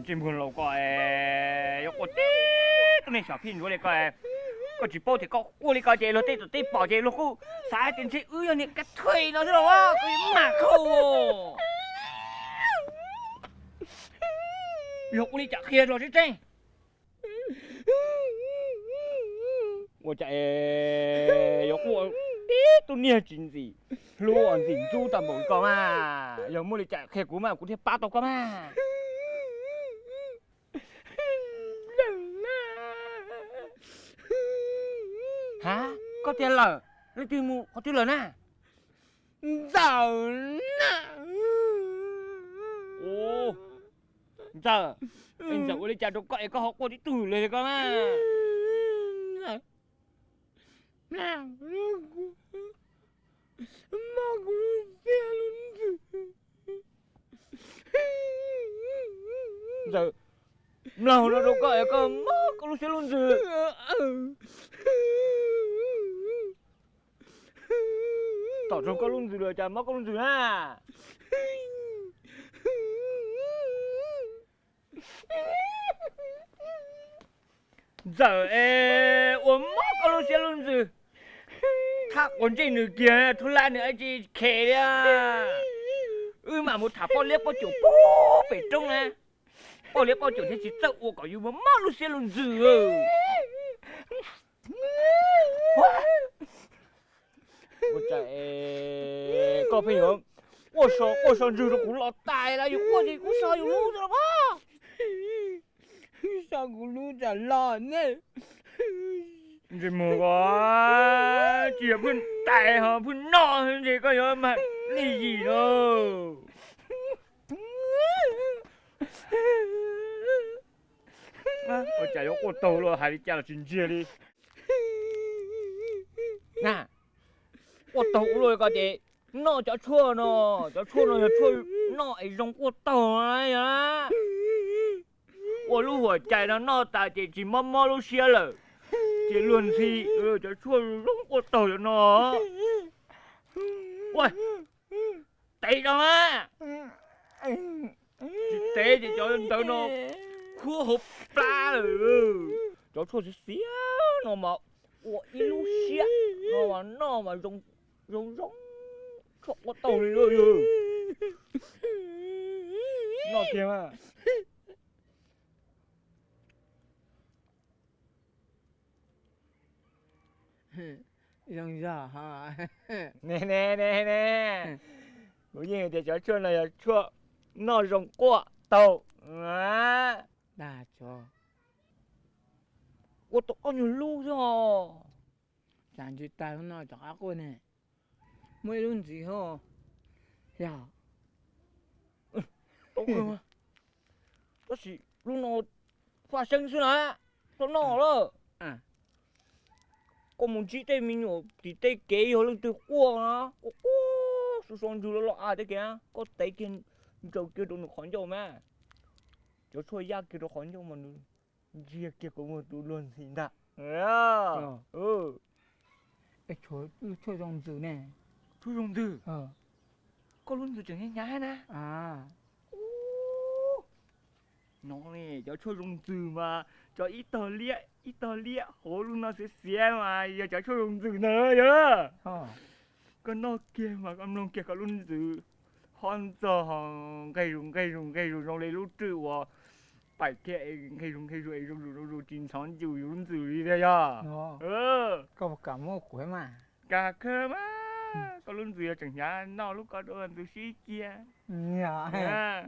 这门路过诶，有个滴，都那小品我那个诶，个只包的个，我那个这路这这包这路个，啥电车有你个腿了知道哇？个马口哦，有我那家黑了是真。我在有我，都念经子，路安人做但冇讲嘛，有冇你在黑股嘛，股贴八到个嘛。Hả? Có tiền lờ? Lấy tiền mua, có tiền lờ nè? Giàu nè. Ồ, giờ anh dẫu lấy cha đâu có học qua đi từ lên con à. Nào, mà cũng xe luôn. Giờ nào nó đâu có con má con lúc xe luôn rồi. Tỏ cho con luôn rồi cha má con luôn rồi ha. Giờ ôm má con lúc xe luôn rồi. Thác con trên nữa kìa, thôi lại nữa chị khề à. Mà một thả bao liếp bao chỗ bố phải trông nè. Bao liếp bao chỗ thế chỉ sợ ua có yêu mà má lúc xe luôn rồi. Ôi trời, có phải không? Ôi sao rừng nó cũng lọt tài là dù ua gì cũng sao dù lưu rồi đó. Sao cũng lưu trả lò nè. Rồi mùa quá, chỉ là phương tài hả, phương nọ hơn gì có nhớ mà đi gì đâu. Ôi trời ơi, con tàu rồi, hai đi cha là chuyện chia đi. Nè, con tàu rồi có gì, nó cho chua nó nó ấy giống con tàu này á. Ôi lúc hồi chạy nó tại chỉ mò lúc xe rồi. Chỉ luôn thì cho chua giống con tàu cho nó. Ôi, tệ đâu á. Chỉ tệ thì cho tao nó khua hộp pla rồi. Cho chua sẽ xíu nó mà ôi lúc xe nó mà giống cho con tàu này rồi. Nó kia mà. Giống giờ hả? Nè. Ngẫu nhiên thì cho chua này là chua nó giống quả tàu. Đã cho. Ủa tao có nhiều lúc rồi. Chẳng chỉ tay hôm nào chẳng ác quên nè. Mới luôn gì hả? Dạ. Ok mà. Đó chỉ lúc nào phát sinh xuống nè. Tao nó đó. À. Có một chị tay mình ở thì tay kế hồi lần từ qua nó. Có số son dù nó ai thế kìa. Có tay kia trâu kia đồ nó khoản cho mà. Cháu xôi ra kia đồ khoản cho mà. Chia kia có một tụ luôn thì đã. Cái chỗ dòng dữ nè. Chú dùng từ. Có luôn từ chẳng nhá nè. À. Nó này cháu cho dùng từ mà cho Italia hồ luôn nó sẽ xe mà giờ cháu cho dùng từ nữa nhá. Con nó kia mà con nó kia có luôn từ hòn giờ hòn gây rùng trong lấy lúc trừ và phải kia gây rùng chín sáu chịu luôn từ đi đây à. Có cả một cuối mà. Cả cơ mà. Có luôn từ chẳng nhá nó lúc có đồ ăn từ xí kia. Dạ.